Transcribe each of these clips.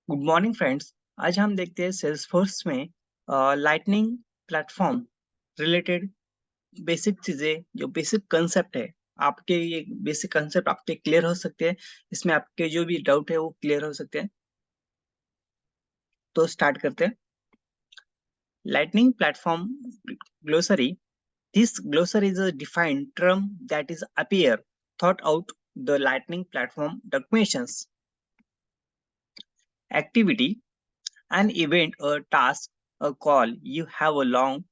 Good morning friends. आज हम देखते हैं सेल्सफोर्स में लाइटनिंग प्लेटफॉर्म रिलेटेड बेसिक चीजें, जो बेसिक कंसेप्ट है आपके, ये बेसिक कंसेप्ट आपके क्लियर हो सकते हैं। इसमें आपके जो भी डाउट है वो क्लियर हो सकते हैं। तो स्टार्ट करते हैं। Lightning platform glossary. This glossary is a defined term that is appear thought out the lightning platform documentations. Activity: an event, a task, a call you have a long,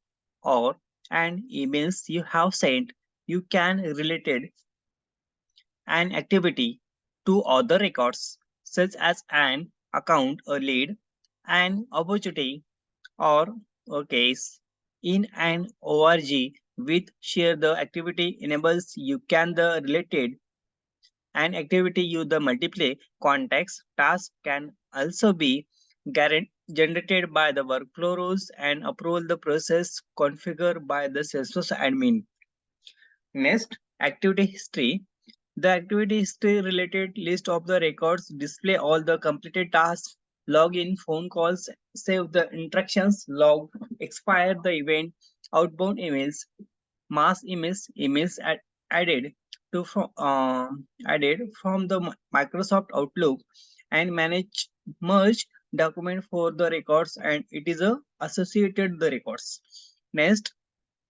or an emails you have sent. You can related an activity to other records such as an account, a lead, an opportunity, or a case. In an org with share the activity enables you can the related an activity use the multiple context. Task can also be generated by the workflow rules and approve the process configured by the Salesforce admin. Next, activity history. The activity history related list of the records display all the completed tasks, log in phone calls, save the interactions, log, expire the event, outbound emails, mass emails added added from the Microsoft Outlook, and manage merge document for the records, and it is a associated the records. Next,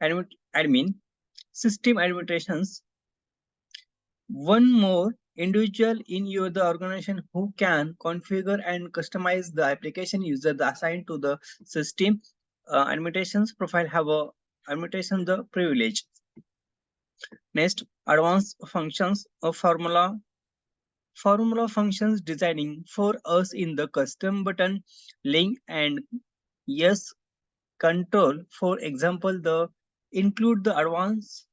admin system administrations. One more individual in your the organization who can configure and customize the application user the assigned to the system administrations profile have a administration the privilege. Next, advanced functions of formula functions designing for us in the custom button link and yes control. For example, the include the advanced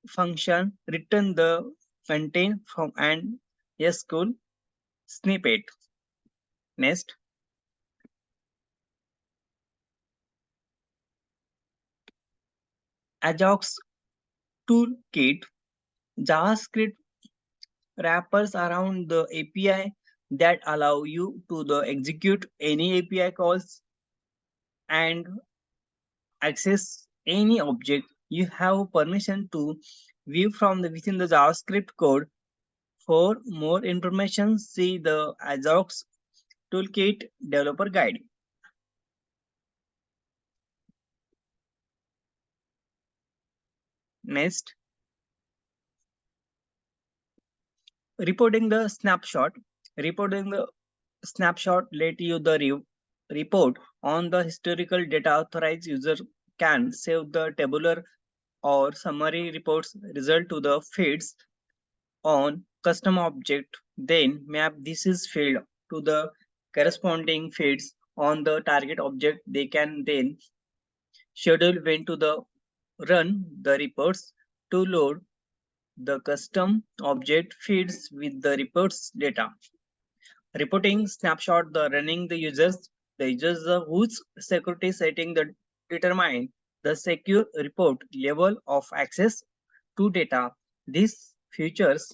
function return the contain from an SQL snippet. Next, Ajax toolkit. JavaScript wrappers around the API that allow you to the execute any API calls and access any object you have permission to view from the within the JavaScript code. For more information, see the Ajax Toolkit Developer Guide. Next, reporting the snapshot. Reporting the snapshot let you the report on the historical data. Authorized user can save the tabular or summary reports result to the feeds on custom object, then map this is field to the corresponding feeds on the target object. They can then schedule when to the run the reports to load the custom object feeds with the reports data. Reporting snapshot the running the users whose security setting the determine the secure report level of access to data. These features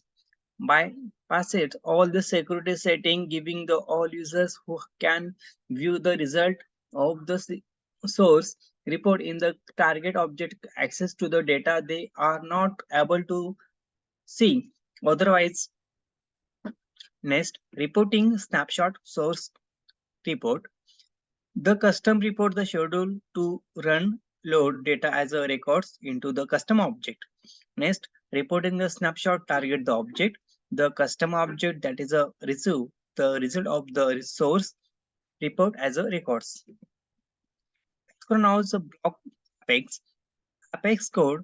bypasses all the security setting, giving the all users who can view the result of the source report in the target object access to the data they are not able to see otherwise. Next, reporting snapshot source report. The custom report the schedule to run load data as a records into the custom object. Next, reporting the snapshot target the object, the custom object that is a receive the result of the resource report as a records. So now is a block apex code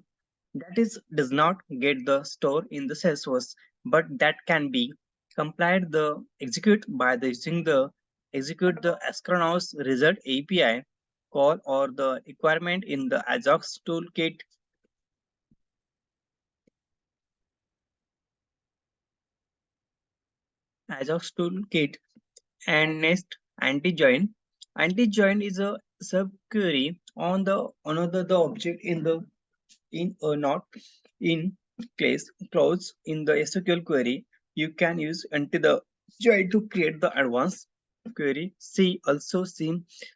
that is does not get the store in the Salesforce, but that can be complied the execute by the using the execute the astronaut's result API call or the requirement in the Ajax toolkit. Ajax toolkit. And next, anti-join. Anti-join is a subquery on the another the object in the in or not in case clause in the SQL query. You can use anti the join to create the advanced query. C also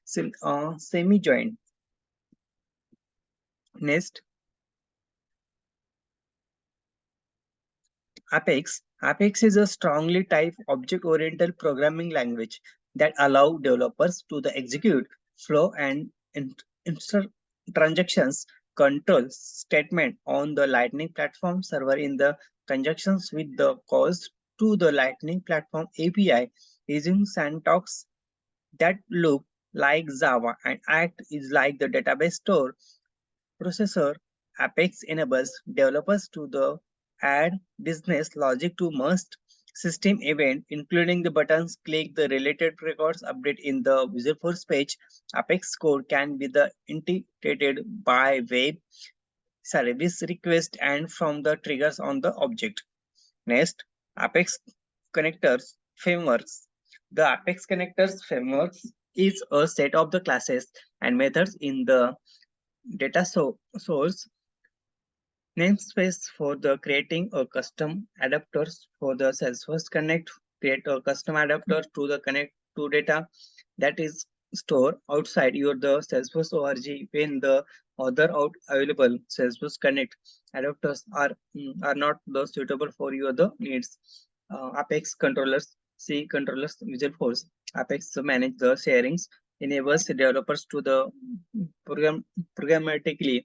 semi-joined. Next, Apex. Apex is a strongly typed object-oriented programming language that allow developers to the execute flow and insert transactions control statement on the Lightning platform server in the conjunctions with the calls to the Lightning platform API using syntax that look like Java and act is like the database store processor. Apex enables developers to add business logic to most system event, including the buttons click the related records update in the Visual Force page. Apex code can be integrated by web service request and from the triggers on the object. Next, Apex connectors frameworks. The Apex connectors frameworks is a set of the classes and methods in the data source namespace for the creating a custom adapters for the Salesforce Connect. Create a custom adapter to the connect to data that is stored outside your the Salesforce org when the other out available Salesforce Connect adapters are not the suitable for your the needs. Apex controllers, C controllers, Visual Force. Apex manage the sharings, enables developers to the programmatically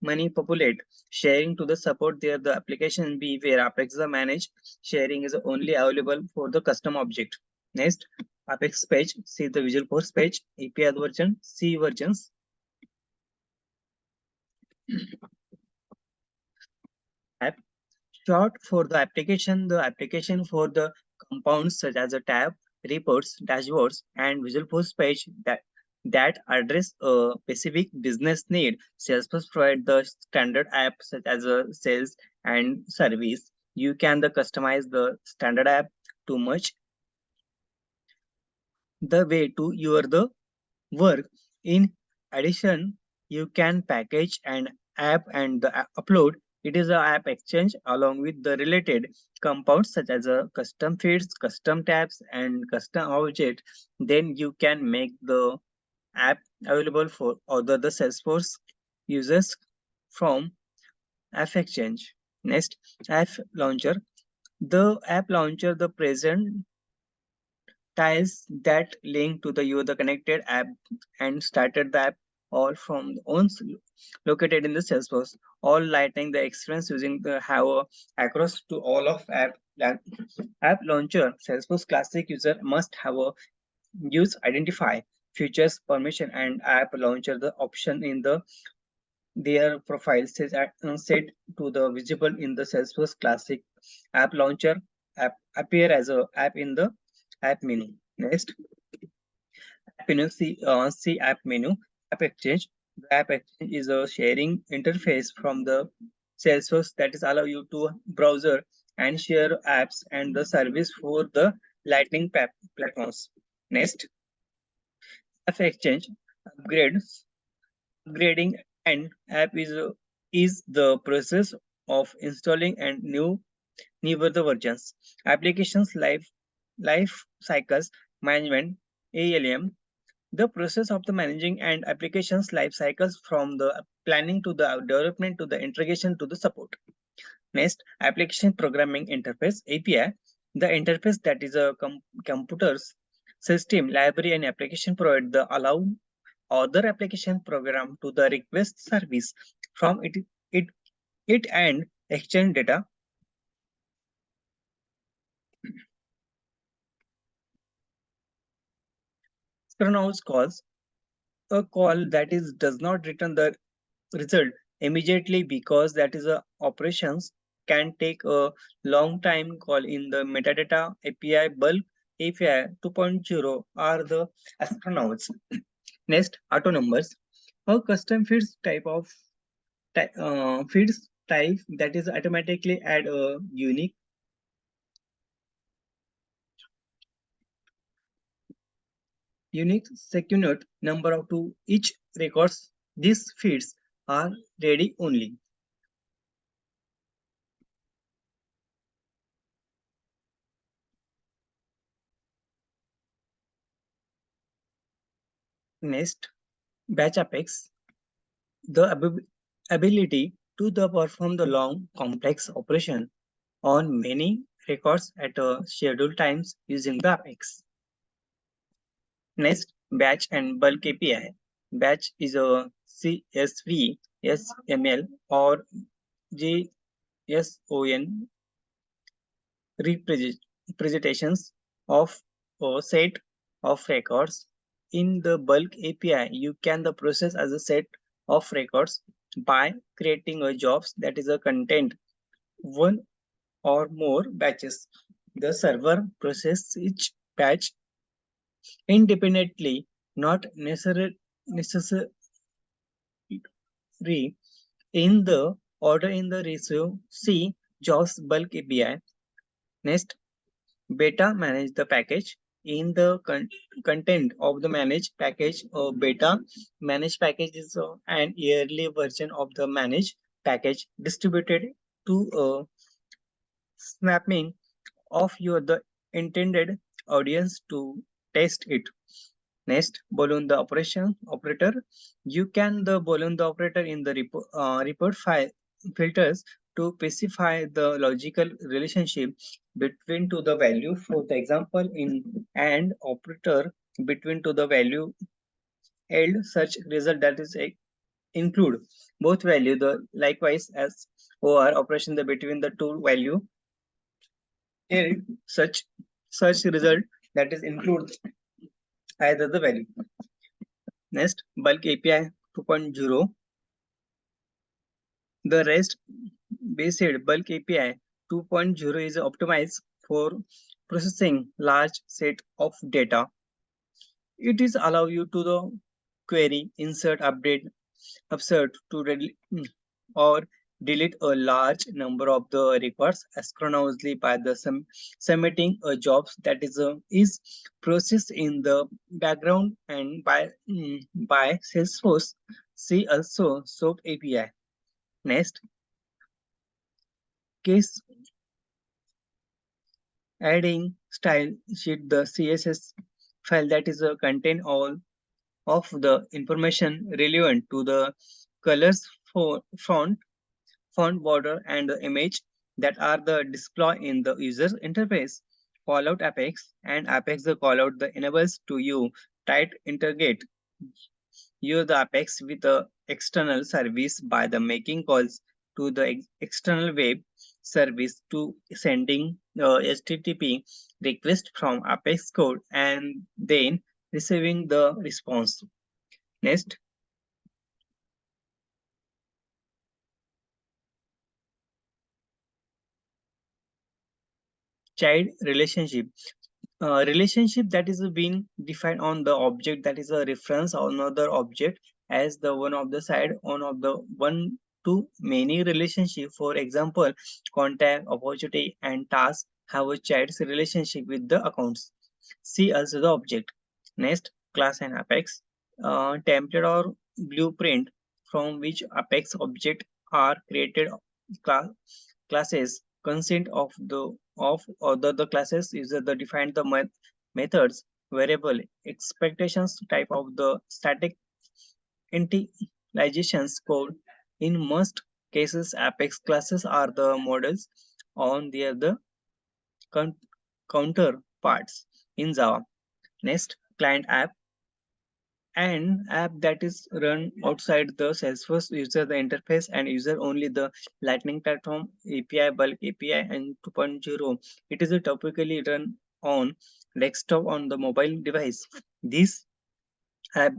manipulate sharing to the support there the application be where Apex the managed sharing is only available for the custom object. Next, Apex page, see the Visual Force page, API version, C versions. App short for the application for the compounds such as a tab, reports, dashboards, and Visual Force page that address a specific business need. Salesforce provide the standard app such as a sales and service. You can the customize the standard app to match the way to your the work. In addition, you can package an app and upload it is a app exchange along with the related compounds such as a custom feeds, custom tabs, and custom object. Then you can make the app available for other the Salesforce users from AppExchange. Next, App Launcher. The app launcher the present tiles that link to the user connected app and started the app all from the owns located in the Salesforce, all lighting the experience using the have across to all of app launcher. Salesforce Classic user must have a use identify features permission and app launcher the option in their profile set to the visible in the Salesforce Classic app launcher app appear as a app in the app menu. Next, app menu see app menu. App Exchange. The App Exchange is a sharing interface from the Salesforce that is allow you to browser and share apps and the service for the Lightning platforms. Next, App Exchange upgrades. Upgrading an app is the process of installing and newer the versions. Applications life cycles management ALM. The process of the managing and applications life cycles from the planning to the development to the integration to the support. Next, application programming interface API. The interface that is a computer's system, library, and application provide the allow other application program to the request service from it, it and exchange data. Synchronous calls, a call that is does not return the result immediately because that is a operations can take a long time call in the metadata API bulk API 2.0 are the astronauts. Next, auto numbers. A custom feeds type that is automatically add a unique sequential number of to each records. These feeds are ready only. Next, batch apex, the ability to perform the long complex operation on many records at scheduled times using the apex. Next, batch and bulk API. Batch is a CSV, SML, or JSON representations of a set of records. In the bulk API, you can the process as a set of records by creating a jobs that is a content one or more batches. The server processes each batch independently, not necessarily in the order in the receive. See jobs bulk API. Next, beta manage the package. In the content of the manage package, beta manage package is an yearly version of the manage package distributed to a snapping of your the intended audience to test it. Next, balloon the operation operator. You can the balloon the operator in the report file filters to specify the logical relationship between to the value. For the example, in and operator between to the value yield such result that is include both value. The likewise as or operation the between the two value yield such result that is include either the value. Next, bulk API 2.0. The REST based bulk API 2.0 is optimized for processing large set of data. It is allow you to the query, insert, update, upsert to or delete a large number of the records asynchronously by the submitting a jobs that is processed in the background and by Salesforce. See also SOAP API. Next, case adding style sheet the CSS file that is contain all of the information relevant to the colors for font border and the image that are the display in the user interface. Callout Apex and Apex the callout the enables to you tight integrate use the Apex with the external service by the making calls to the external web service to sending HTTP request from Apex code and then receiving the response. Next, child relationship. Relationship that is being defined on the object that is a reference on another object as the one of the side on of the one to many relationship. For example, contact, opportunity, and task have a child's relationship with the accounts. See also the object. Next, class and apex. Template or blueprint from which apex object are created. Class classes consist of the classes is the defined the methods variable expectations type of the static initializations code. In most cases apex classes are the models on the other coun- counterparts in Java. Next, client app. An app that is run outside the Salesforce user the interface and user only the Lightning platform API, bulk API, and 2.0. It is a typically run on desktop on the mobile device. This app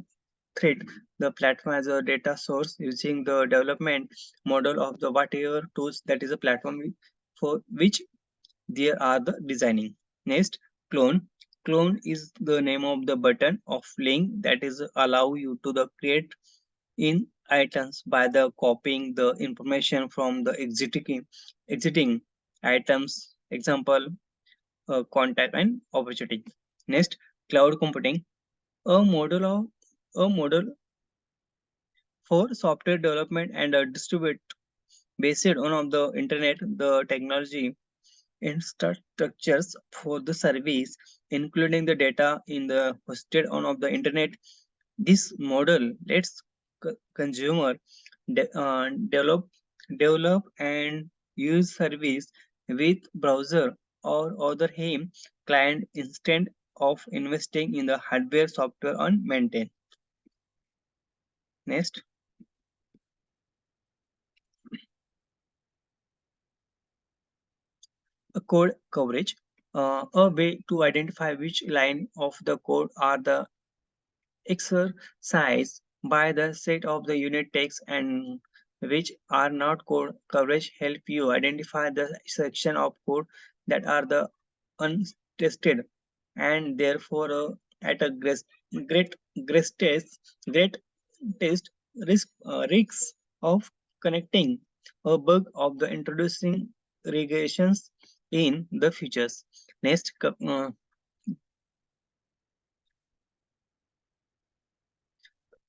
threat the platform as a data source using the development model of the whatever tools that is a platform for which there are the designing. Next, clone. Clone is the name of the button of link that is allow you to the create in items by the copying the information from the exiting items. Example, contact and opportunity. Next, cloud computing. A model of a model for software development and a distribute based on of the internet the technology infrastructures for the service, including the data in the hosted on of the internet This model lets consumer develop and use service with browser or other home client instead of investing in the hardware, software, and maintain. Next, a code coverage, a way to identify which line of the code are the exercise by the set of the unit text and which are not code coverage help you identify the section of code that are the untested and therefore at a great great test risks of connecting a bug of the introducing regressions in the futures. Next,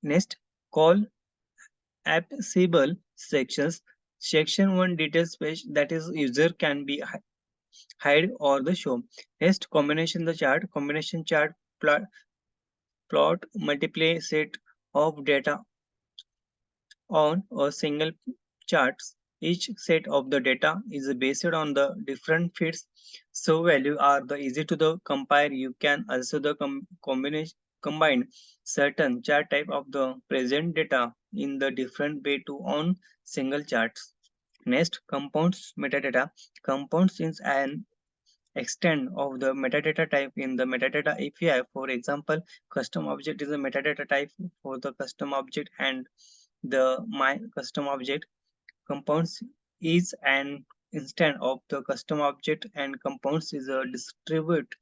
next call applicable sections. Section 1 details page that is user can be hide or the show. Next combination chart plot multiple set of data on a single charts. Each set of the data is based on the different feeds, so value are the easy to the compare. You can also the combine certain chart type of the present data in the different way to on single charts. Next, compounds metadata. Compounds is an extent of the metadata type in the metadata API. For example, custom object is a metadata type for the custom object and the my custom object. Compounds is an instance of the custom object and compounds is a distribute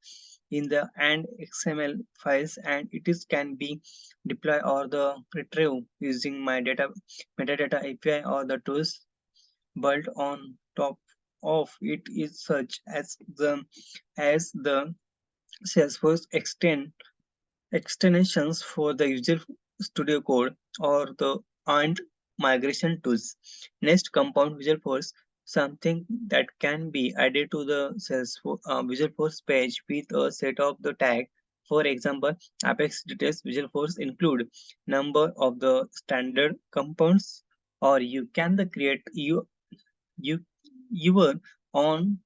in the and XML files and it is can be deploy or the retrieve using my data metadata API or the tools built on top of it is such as the Salesforce extensions for the Visual Studio Code or the and migration tools. Next, compound Visual Force, something that can be added to the Salesforce Visual Force page with a set of the tag. For example, Apex details Visual Force include number of the standard compounds, or you can the create you your own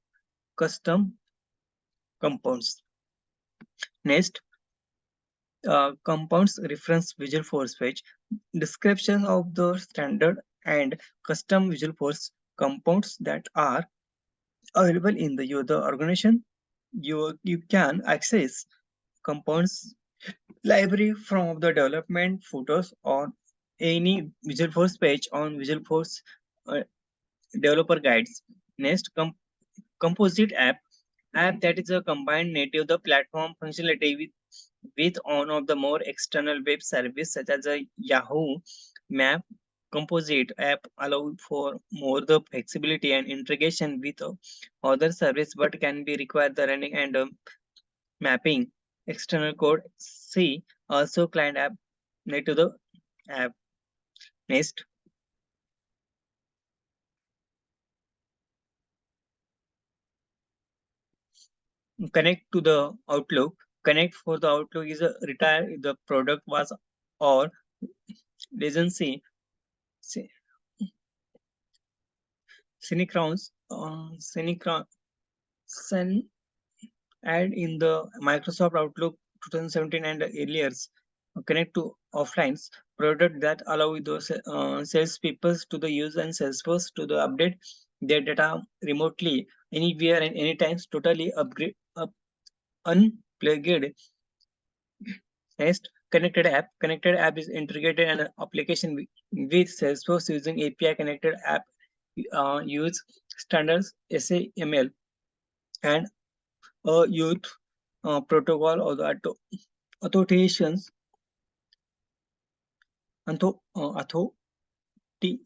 custom compounds. Next, compounds reference Visual Force page, description of the standard and custom Visual Force compounds that are available in the user organization. You can access compounds library from the development photos or any Visual Force page on Visual Force uh, developer guides. Next, composite app that is a combined native the platform functionality with one of the more external web service such as a Yahoo Map. Composite app allow for more the flexibility and integration with other service but can be required the running and mapping external code. See also client app native the app. Next, connect to the Outlook. Connect for the Outlook is a retire if the product was or doesn't see Synchronous, Sun add in the Microsoft Outlook 2017 and earlier. Connect to offlines product that allow those sales people to the use and Salesforce to the update their data remotely anywhere and anytime. Totally upgrade unplugged. Next, connected app is integrated an application with Salesforce using API. Connected app use standards SAML and a youth protocol or the authentications authority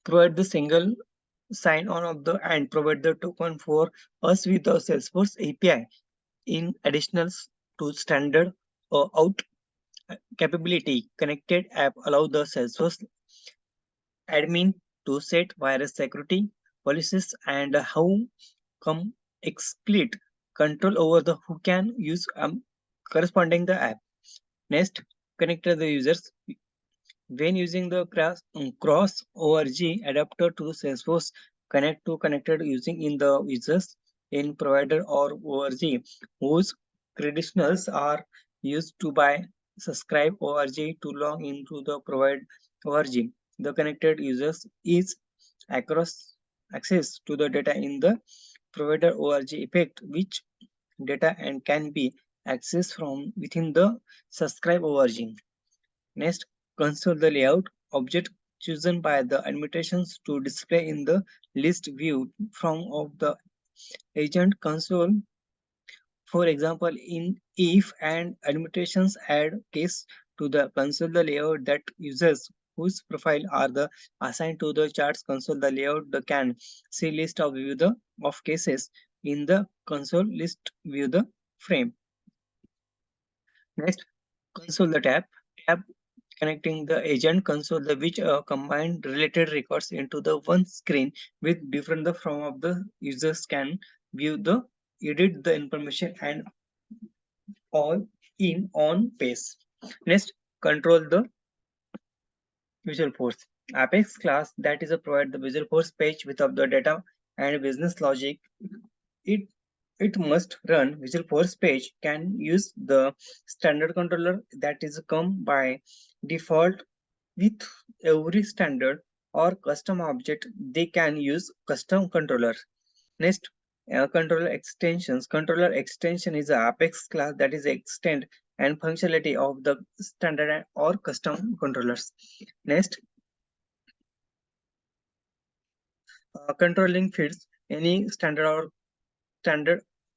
provide the single sign on of the and provide the token for us with the Salesforce API in additional to standard out capability. Connected app allow the Salesforce admin to set virus security policies and how come explicit control over the who can use corresponding the app. Next, connect the users. When using the cross org adapter to Salesforce connect to connected using in the users in provider or org whose credentials are used to buy subscribe org to log into the provide org. The connected users is across access to the data in the provider org effect which data and can be accessed from within the subscribe org. Next, console the layout object chosen by the annotations to display in the list view from of the agent console. For example, in if and annotations add case to the console the layout that users whose profile are the assigned to the charts console the layout the can see list of view the of cases in the console list view the frame. Next, console the tab connecting the agent console the which combine related records into the one screen with different the from of the users can view the edit the information and all in on pace. Next, control the visual force. Apex class that is a provide the visual force page without the data and business logic. It it must run visual force page can use the standard controller that is come by default with every standard or custom object, they can use custom controller. Next, controller extensions. Controller extension is a Apex class that is extend and functionality of the standard or custom controllers. Next, controlling fields. Any standard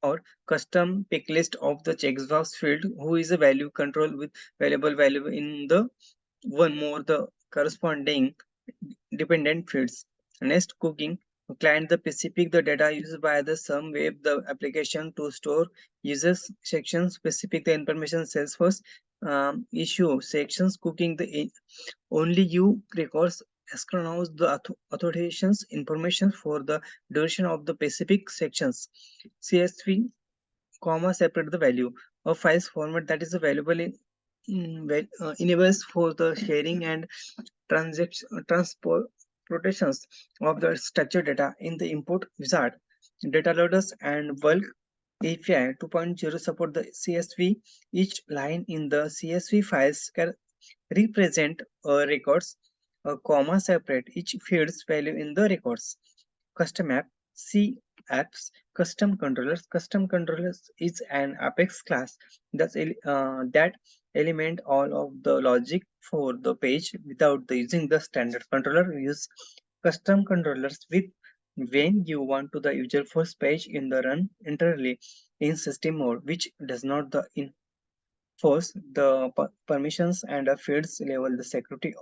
or custom pick list of the checkbox field who is a value control with valuable value in the one more the corresponding dependent fields. Next, cooking client the specific the data used by the some web the application to store users section specific the information Salesforce issue sections cooking the only you records astronaut the authorizations information for the duration of the specific sections. CSV comma separate the value of files format that is available enables for the sharing and transportations of the structured data in the import wizard. Data loaders and bulk API 2.0 support the CSV. Each line in the CSV files can represent records, a comma separate each field's value in the records. Custom app, C apps, custom controllers. Custom controllers is an Apex class that element all of the logic for the page without using the standard controller. Use custom controllers with when you want to the user first page in the run entirely in system mode, which does not the enforce the permissions and fields level the security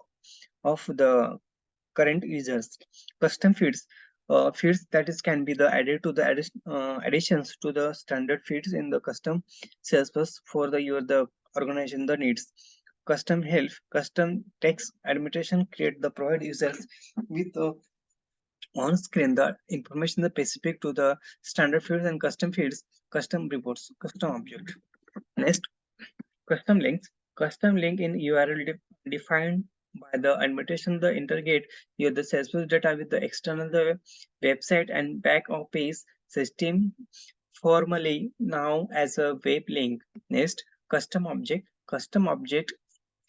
of the current users. Custom feeds, feeds that is can be the added to the additions to the standard feeds in the custom Salesforce for the your the organization the needs. Custom help, custom text administration create the provide users with on screen the information the specific to the standard fields and custom fields, custom reports, custom object. Next, custom links. Custom link in URL defined by the invitation the integrate your the Salesforce data with the external the website and back of page system formally now as a web link. Next, custom object. Custom object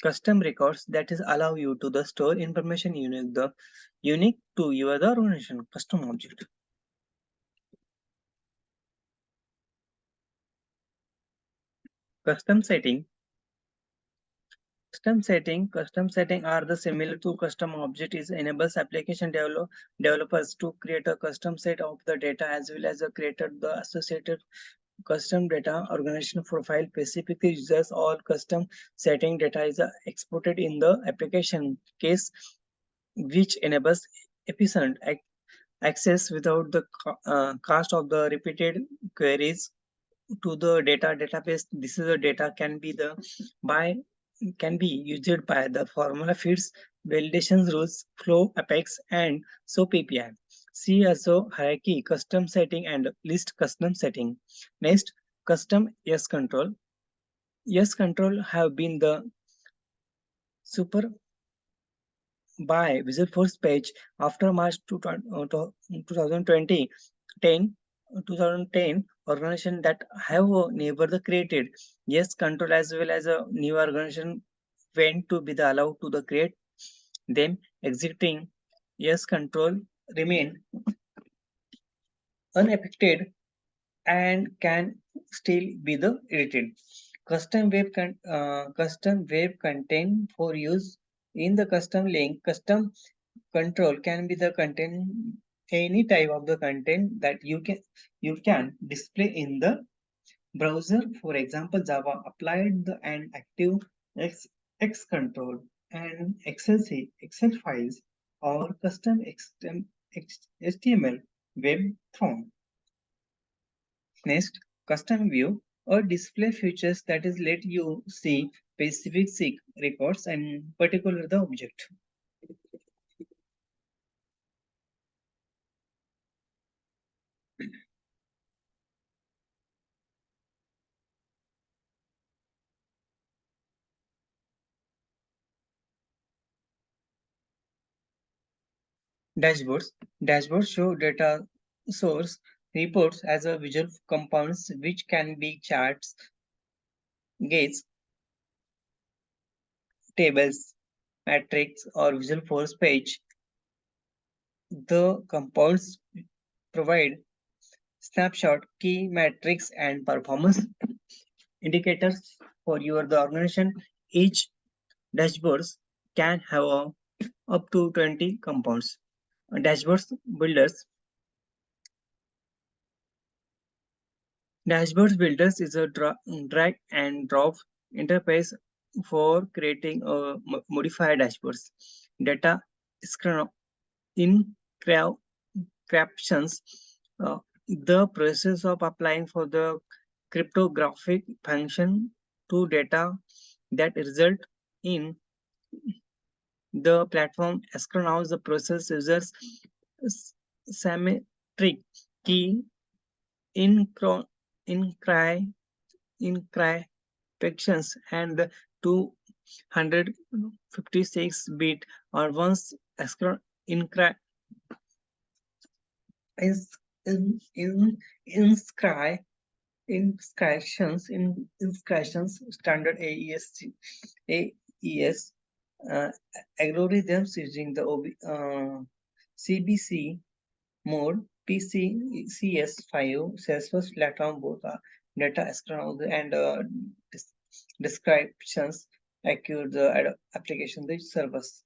custom records that is allow you to the store information unique to your the organization custom object. Custom setting. Custom setting are the similar to custom object is enables application developers to create a custom set of the data as well as created the associated custom data organization profile specific users or custom setting data is exported in the application case which enables efficient access without the cost of the repeated queries to the database. This is the data can be the by can be used by the formula feeds, validations rules, flow, apex, and SOAP API. See also hierarchy, custom setting, and list custom setting. Next, custom yes control. Yes, control have been the super by Visualforce page after March 2020, 2010 organization that have never the created. Yes, control as well as a new organization went to be the allowed to the create them existing. Yes, control remain unaffected and can still be the edited. Custom web content for use in the custom link. Custom control can be the content, any type of the content that you can display in the browser. For example, Java applied the and active X control and Excel files or custom HTML web form. Next, custom view or display features that is let you see specific records and particular the object. Dashboards. Dashboards show data source reports as a visual compounds which can be charts, gates, tables, matrix, or visual force page. The compounds provide snapshot, key metrics, and performance indicators for your the organization. Each dashboards can have up to 20 compounds. Dashboards builders. Dashboards builders is a drag and drop interface for creating a modified dashboards. Data in captions. The process of applying for the cryptographic function to data that result in the platform astronaut the process users symmetric key in encryptions and the 256-bit or once encrypt is in inscribe inscriptions standard AES uh, algorithms using the CBC mode PCCS5 Salesforce platform both are data astronaut and descriptions accurate the application the servers.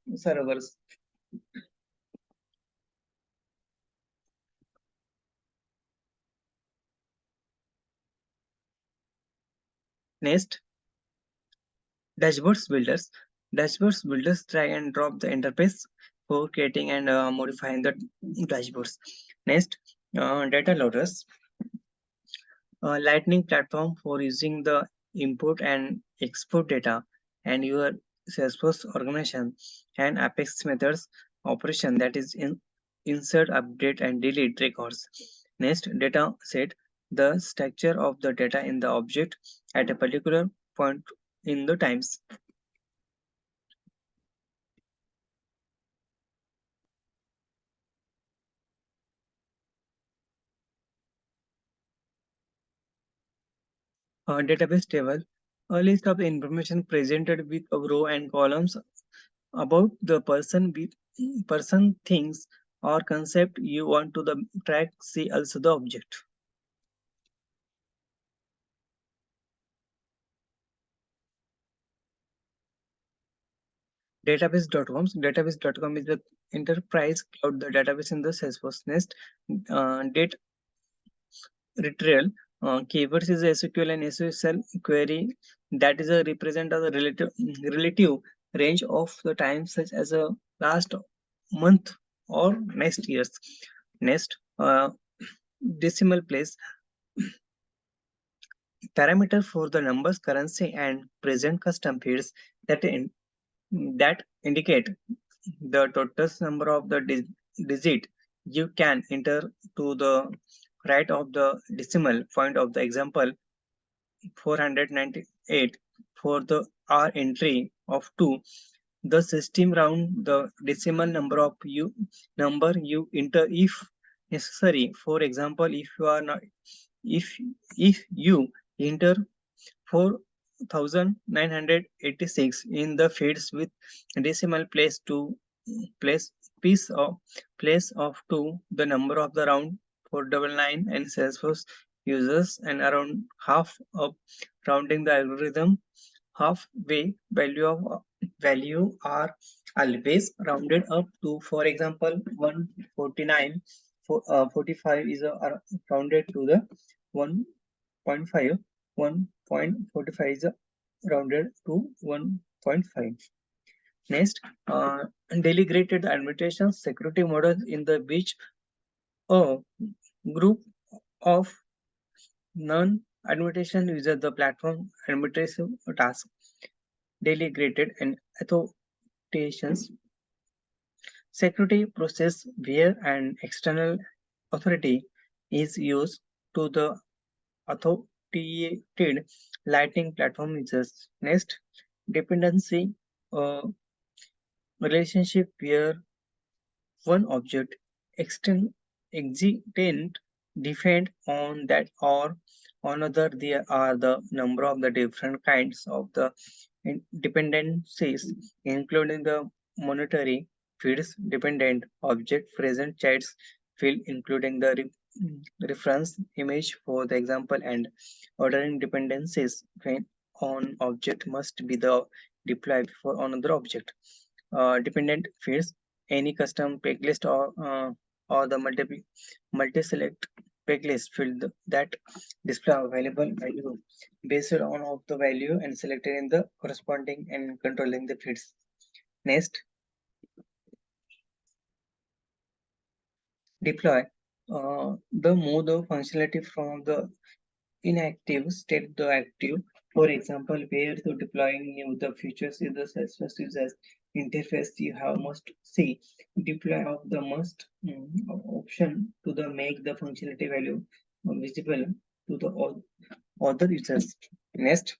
Next, dashboards builders drag and drop the interface for creating and modifying the dashboards. Next, data loaders, lightning platform for using the import and export data and your salesforce organization and apex methods operation that is in insert update and delete records. Next, data set, the structure of the data in the object at a particular point in the times. Database table, a list of information presented with a row and columns about the person, things, or concept you want to the track. See also the object. Database.com is the enterprise cloud the database in the Salesforce. Next, date retrieval. Keywords is a SQL and SQL query that is a represent of the relative range of the time such as a last month or next years. Next, decimal place parameter for the numbers, currency, and present custom fields that that indicate the total number of the digit you can enter to the right of the decimal point of the example 498. for the R entry of 2, the system round the decimal number you enter if necessary. For example, if if you enter 4986 in the fields with decimal place piece of place of 2, the number of the round 499 and Salesforce users and around half of rounding the algorithm halfway value are always rounded up to. For example, 149 45 is rounded to the 1.5. 1.45 is rounded to 1.5. Next, delegated administration security model in the which a group of non-administration users the platform administrative task delegated and authoritations security process where an external authority is used to the authoritated Lightning platform users. Next, dependency relationship where one object extend existent depend on that or another. There are the number of the different kinds of the dependencies, including the monetary fields dependent object present chats field, including the reference image for the example, and ordering dependencies when on object must be the deployed for another object. Dependent fields, any custom packlist or the multi-select packlist field that display available value based on of the value and selected in the corresponding and controlling the fields. Next, deploy. The move the functionality from the inactive state to active. For example, where to deploying new the features in the Salesforce users interface, you have must see deploy of the must option to the make the functionality value visible to the other users. Next,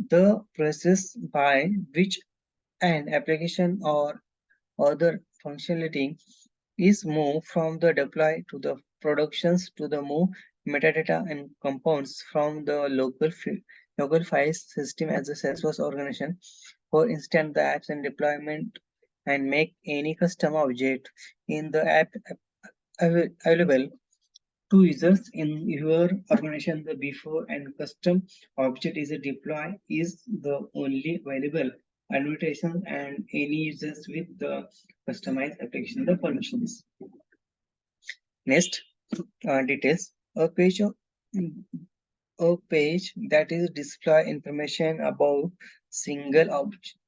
the process by which an application or other functionality is moved from the deploy to the productions to the move metadata and compounds from the local file system as a Salesforce organization. For instance, the apps and deployment and make any custom object in the available to users in your organization. The before and custom object is a deploy is the only available annotation and any users with the customized application the permissions. Next, details. A page that is display information about single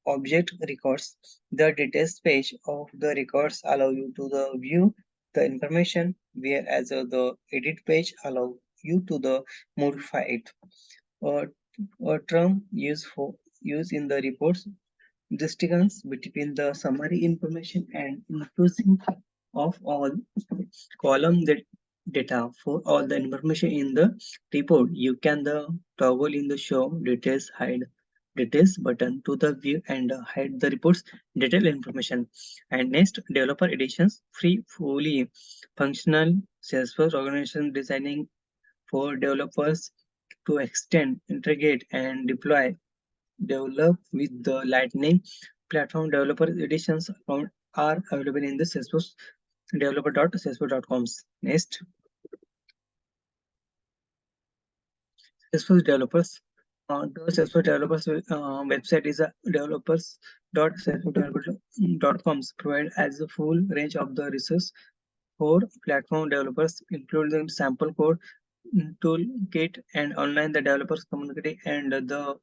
object records. The details page of the records allow you to the view the information, whereas the edit page allow you to the modify it. A, a term used in the reports distance between the summary information and inclusive of all column that data for all the information in the report. You can the toggle in the show details hide details button to the view and hide the reports detail information. And next, developer editions free fully functional Salesforce organization designing for developers to extend integrate and deploy develop with the Lightning platform. Developer editions are available in the Salesforce developer.salesforce.coms. Next, Salesforce developers. The Salesforce developers website is a developers.salesforcedeveloper.coms provide as a full range of the resources for platform developers, including sample code, toolkit, and online the developers community and the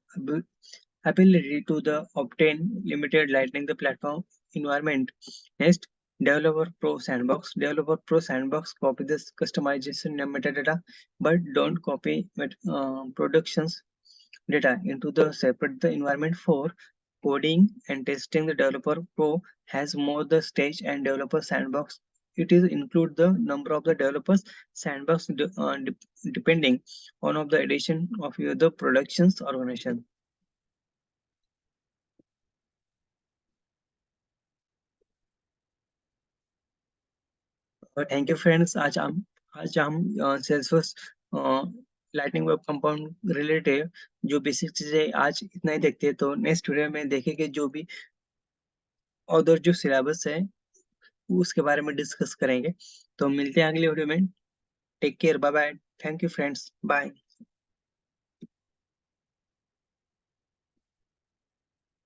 ability to the obtain limited Lightning the platform environment. Next, Developer Pro Sandbox. Developer Pro Sandbox copy this customization and metadata, but don't copy productions data into the separate the environment for coding and testing. The Developer Pro has more the stage and developer sandbox. It is include the number of the developers sandbox depending on of the addition of your the productions organization. और thank you friends. आज हम Salesforce lightning web compound related जो basic चीजें आज इतना ही देखते हैं, तो नेक्स्ट वीडियो में देखेंगे जो भी अदर जो सिलेबस है उसके बारे में डिस्कस करेंगे। तो मिलते हैं अगले वीडियो में। Take care, bye bye. Thank you friends, bye.